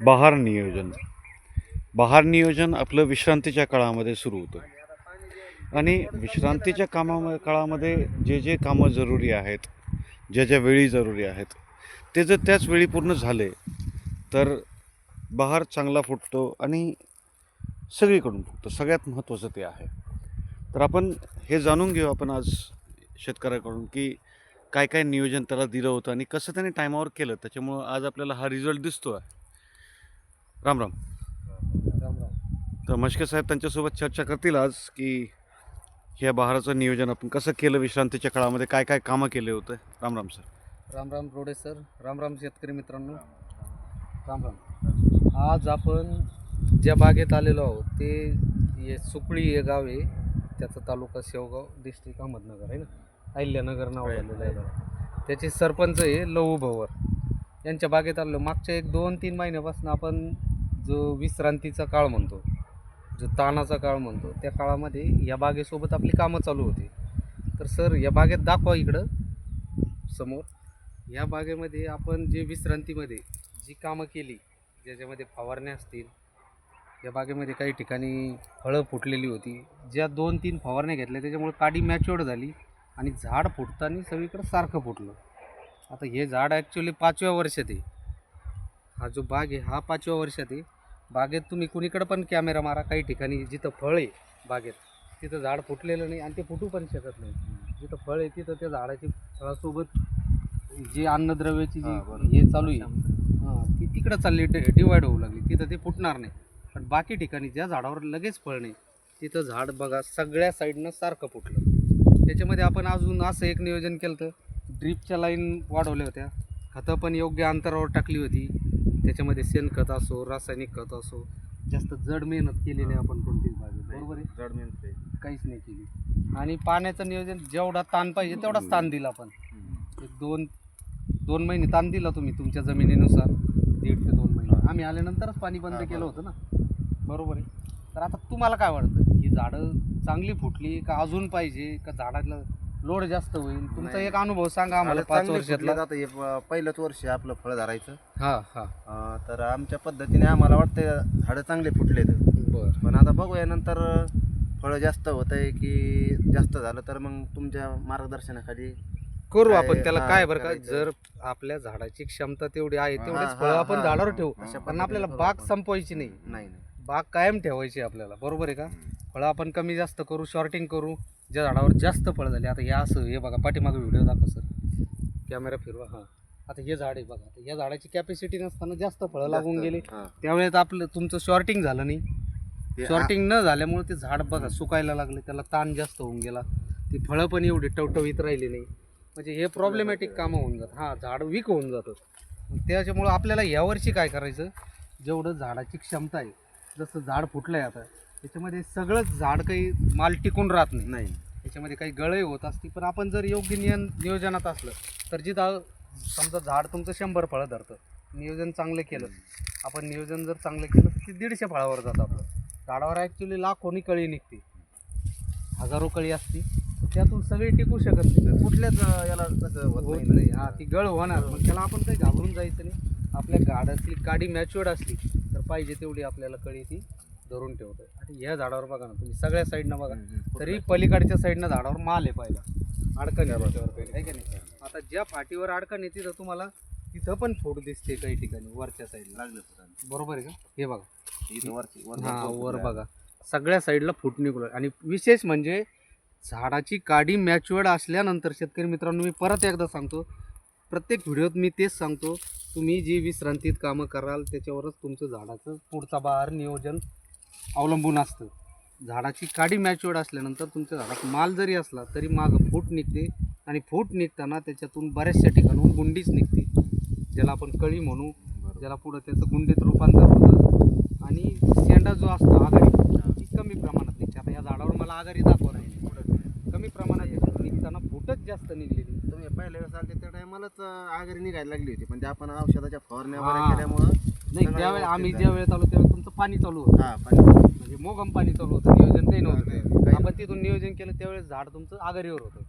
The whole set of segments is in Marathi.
बहार नियोजन. बहार नियोजन आपलं विश्रांतीच्या काळामध्ये सुरू होतं आणि विश्रांतीच्या काळामध्ये जे जे कामं जरुरी आहेत, ज्या वेळी जरुरी आहेत, ते जर त्याच वेळी पूर्ण झाले तर बहार चांगला फुटतो आणि सगळीकडून फुटतो. सगळ्यात महत्त्वाचं ते आहे. तर आपण हे जाणून घेऊ आपण आज शेतकऱ्याकडून की काय काय नियोजन त्याला दिलं होतं आणि कसं त्याने टायमावर केलं, त्याच्यामुळं आज आपल्याला हा रिझल्ट दिसतो आहे. राम राम. राम राम. तर मश्के साहेब त्यांच्यासोबत चर्चा करतील आज की ह्या बहाराचं नियोजन आपण कसं केलं, विश्रांतीच्या काळामध्ये काय काय कामं केले होते. राम राम सर. राम राम रोडे सर. राम राम शेतकरी मित्रांनो. राम राम. आज आपण ज्या बागेत आलेलो आहोत ते सुकळी हे गाव आहे, त्याचा तालुका शेवगाव, डिस्ट्रिक्ट अहमदनगर आहे ना, अहिल्यानगर नाव झालेलं आहे. त्याचे सरपंच आहे लहू भवर. यांच्या बागेत आलो. मागच्या 1-2-3 महिन्यापासून आपण जो विश्रांतीचा काळ म्हणतो, जो ताणाचा काळ म्हणतो, त्या काळामध्ये या बागेसोबत आपली कामं चालू होती. तर सर या बागेत दाखवा इकडं समोर. या बागेमध्ये आपण जे विश्रांतीमध्ये जी कामं केली, ज्याच्यामध्ये फवारण्या असतील, या बागेमध्ये काही ठिकाणी फळं फुटलेली होती. ज्या 2-3 फवारण्या घेतल्या त्याच्यामुळे काडी मॅच्युअर्ड झाली आणि झाड फुटताना सगळीकडं सारखं फुटलं. आता हे झाड ॲक्च्युली 5व्या वर्षात आहे. हा जो बाग आहे हा 5व्या वर्षात आहे. बागेत तुम्ही कुणीकडं पण कॅमेरा मारा, काही ठिकाणी जिथं फळ आहे बागेत तिथं झाड फुटलेलं नाही आणि ते फुटू पण शकत नाही. जिथं फळ आहे तिथं त्या झाडाची फळासोबत जे अन्नद्रव्याची जी हे चालू आहे ती तिकडं चालली, डिवाईड होऊ लागली, तिथं ते फुटणार नाही. पण बाकी ठिकाणी ज्या झाडावर लगेच फळ नाही तिथं झाड बघा सगळ्या साईडनं सारखं फुटलं. त्याच्यामध्ये आपण अजून असं एक नियोजन केलं तर ड्रीपच्या लाईन वाढवल्या होत्या, खतं पण योग्य अंतरावर टाकली होती. त्याच्यामध्ये शेणखत असो, रासायनिक खत असो, जास्त जड मेहनत केली नाही आपण कोणतीच बागेत, बरोबर आहे. जड मेहनत काहीच नाही केली. आणि पाण्याचं नियोजन जेवढा ताण पाहिजे तेवढाच ताण दिला आपण. एक 2 महिने ताण दिला तुम्ही तुमच्या जमिनीनुसार, 1.5 ते 2 महिने. आम्ही आल्यानंतरच पाणी बंद केलं होतं ना, बरोबर आहे. तर आता तुम्हाला काय वाटतं, ही झाडं चांगली फुटली का अजून पाहिजे, का झाडाला लोड जास्त होईल? तुमचा एक अनुभव सांगा आम्हाला 5 वर्षातला. आता हे पहिलंच वर्ष आहे आपलं फळ धरायचं. हां हां. तर आमच्या पद्धतीने आम्हाला वाटतं झाडं चांगले फुटलेत. बरं. पण आता बघूया नंतर फळं जास्त होत आहे की जास्त झालं तर मग तुमच्या मार्गदर्शनाखाली करू काय- आपण त्याला. हां, काय बरं का, करायचं. जर आपल्या झाडाची क्षमता तेवढी आहे हां, तेवढेच हां, फळं आपण हां, झाडावर हां. ठेवू. अशा पण पद्धतीने आपल्याला करू बाग आपण. संपवायची नाही, नाही बाग कायम ठेवायची आपल्याला, बरोबर आहे का. फळं आपण कमी जास्त करू, शॉर्टिंग करू, ज्या झाडावर जास्त फळं झाली. आता हे असं हे बघा, पाठीमागे व्हिडिओ दाखवा सर, कॅमेरा फिरवा. हां, आता हे झाड आहे बघा, या झाडाची कॅपॅसिटी नसताना जास्त फळं लागून गेली. हां. त्यावेळेस आपलं तुमचं शॉर्टिंग झालं नाही. ते शॉर्टिंग न झाल्यामुळे ते झाड बघा सुकायला लागले, त्याला ताण जास्त होऊन गेला, ती फळं पण एवढी टवटवीत राहिली नाही. म्हणजे हे प्रॉब्लेमॅटिक कामं होऊन जातं. हां, झाड वीक होऊन जातं. त्याच्यामुळं आपल्याला यावर्षी काय करायचं, जेवढं झाडाची क्षमता आहे, जसं झाड फुटलं आहे आता त्याच्यामध्ये सगळंच झाड काही माल टिकून राहत नाही. नाही त्याच्यामध्ये काही गळही होत असते. पण आपण जर योग्य नियोजनात असलं तर जिथं समजा झाड तुमचं 100 फळं धरतं, नियोजन चांगलं केलं आपण, नियोजन जर चांगलं केलं तर ते 150 फळावर जातं आपलं. झाडावर ॲक्च्युली लाखोनी कळी निघते, हजारो कळी असते, त्यातून सगळी टिकू शकत नाही. कुठल्याच याला कसं होत नाही. हां, ती गळ होणार. मग त्याला आपण काही घाबरून जायचं नाही. आपल्या गाडातली काडी मॅच्युअर्ड असली तर पाहिजे तेवढी आपल्याला कळी ती धरून ठेवतं. आणि ह्या झाडावर बघा ना तुम्ही, सगळ्या साईडनं बघा, तरी पलीकडच्या साईडनं झाडावर माल आहे, पाहिला अडकण आहे का नाही. आता ज्या फाटीवर अडकण आहे तिथं तुम्हाला तिथं पण फूट दिसते काही ठिकाणी वरच्या साईडला, लागलं बरोबर आहे का. हे बघा इथं वरची हां, वर बघा सगळ्या साईडला फूट निघलं. आणि विशेष म्हणजे झाडाची काडी मॅच्युअर्ड असल्यानंतर शेतकरी मित्रांनो, मी परत एकदा सांगतो, प्रत्येक व्हिडिओत मी तेच सांगतो, तुम्ही जी विश्रांतीत कामं कराल त्याच्यावरच तुमचं झाडाचं पुढचा बहार नियोजन अवलंबून असतं. झाडाची काडी मॅच्युअर्ड असल्यानंतर तुमच्या झाडात माल जरी असला तरी मागं फूट निघते, आणि फूट निघताना त्याच्यातून बऱ्याचशा ठिकाणून गुंडीच निघते, ज्याला आपण कळी म्हणू, ज्याला पुढं त्याचं गुंडीत रूपांतर होतं. आणि शेंडा जो असतो आघाडी ती कमी प्रमाणात निघते. आता या झाडावर मला आघाडी दाखवा नाही, कमी प्रमाणात निघताना फूटच जास्त निघलेली. तुम्ही पहिल्या वेळेस आले त्या टायमालाच आगरी निघायला लागली होती, पण ते आपण औषधाच्या फवारण्या वगैरे हां. केल्यामुळं नाही, त्यावेळेस आम्ही ज्या वेळेस आलो त्यावेळेस तुमचं पाणी चालू होतं, हां पाणी म्हणजे मोगम पाणी चालू होतं, नियोजन काही नव्हतं. काही आपण तिथून नियोजन केलं त्यावेळेस झाड तुमचं आघाडीवर होतं,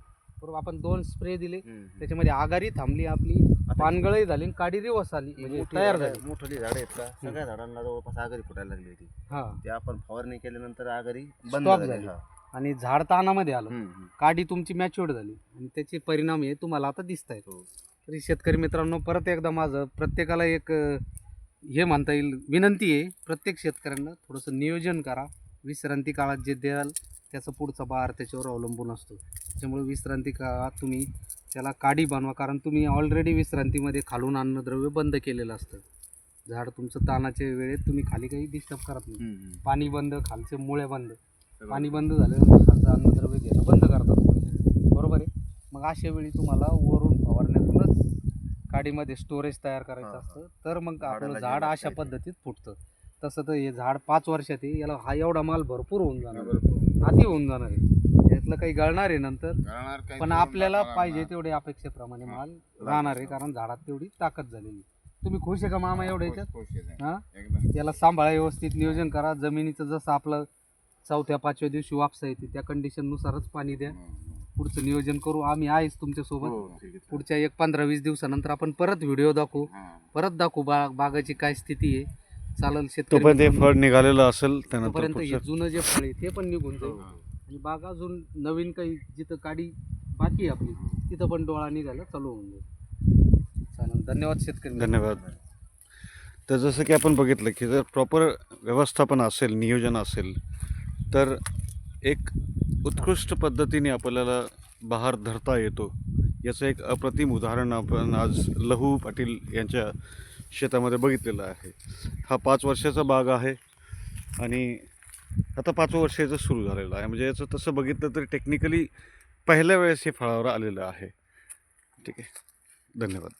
बरोबर. आपण 2 स्प्रे दिले, हम्म. त्याच्यामध्ये आगारी थांबली आपली, पानगळही झाली आणि काडी रिवर्स आली, म्हणजे तयार झाली. मोठी झाडं आहेत का सगळ्या झाडांना जवळपास आगरी फुटायला लागली होती. हा, ते आपण फवारणी केल्यानंतर आगरी बंद Stop झाली. झाली. हा. आणि झाड तानामध्ये आलं, हम्म. काडी तुमची मॅच्युअर्ड झाली आणि त्याचे परिणाम हे तुम्हाला आता दिसत आहेत. हो. तरी शेतकरी मित्रांनो, परत एकदा माझं प्रत्येकाला एक हे म्हणता येईल विनंती आहे, प्रत्येक शेतकऱ्यांना थोडंसं नियोजन करा. विश्रांती काळात जे द्याल त्याचा पुढचा बहार त्याच्यावर अवलंबून असतो. त्याच्यामुळे विश्रांती काळात तुम्ही त्याला काडी बनवा, कारण तुम्ही ऑलरेडी विश्रांतीमध्ये खालून अन्नद्रव्य बंद केलेलं असतं. झाड तुमचं तानाच्या वेळेत तुम्ही खाली काही डिस्टर्ब करत नाही. हम्म. पाणी बंद, खालचे मुळे बंद, सगळं. पाणी बंद झालं खालचं अन्नद्रव्य घेणं बंद करतात, बरोबर आहे. मग अशा वेळी तुम्हाला वरून फवारण्यातूनच काडीमध्ये स्टोरेज तयार करायचं हा, असतं, तर मग आपलं झाडाला झाड जेवढं अशा पाहिजे. पद्धतीत फुटतं. तसं तर हे झाड 5 वर्षात आहे, याला हा एवढा माल भरपूर होऊन जाणार, बरोबर. हाती होऊन जाणार आहे, यातलं काही गळणार आहे नंतर, पण आपल्याला पाहिजे तेवढे अपेक्षेप्रमाणे माल राहणार आहे, कारण झाडात तेवढी ताकद झालेली. तुम्ही खुश आहे का मामा एवढ्या याच्यात? हा, याला सांभाळा, व्यवस्थित नियोजन करा. जमिनीचं जसं आपलं 4-5व्या दिवशी वापसा येते त्या कंडिशननुसारच पाणी द्या. पुढचं नियोजन करू, आम्ही आहेच तुमच्यासोबत. हो, ठीक आहे. पुढच्या 15-20 दिवसानंतर आपण परत व्हिडिओ दाखवू, परत दाखवू बागाची काय स्थिती आहे. चालेल शेतकरी तोपर्यंत हे मित्रांनो, फळ निघालेलं असेल त्यानंतर तोपर्यंत हे पुढचं जुनं जे फळ आहे ते पण निघून जाईल आणि बाग अजून नवीन काही जिथं काडी बाकी आहे आपली तिथं पण डोळा निघायला चालू होऊन जाईल. चालेल, धन्यवाद शेतकरी मित्रांनो. धन्यवाद. तर जसं की आपण बघितलं की जर प्रॉपर व्यवस्थापन असेल, नियोजन असेल, तर एक उत्कृष्ट पद्धतीने आपल्याला बहार धरता येतो. याचं एक अप्रतिम उदाहरण आपण आज लहू पाटील यांच्या शेतामध्ये बघितलेलं आहे. हा 5 वर्षाचा बाग आहे आणि आता 5 वर्षाचं सुरू झालेलं आहे. म्हणजे याचं तसं बघितलं तर टेक्निकली पहिल्या वेळेस हे फळावर आलेलं आहे. ठीक आहे, धन्यवाद.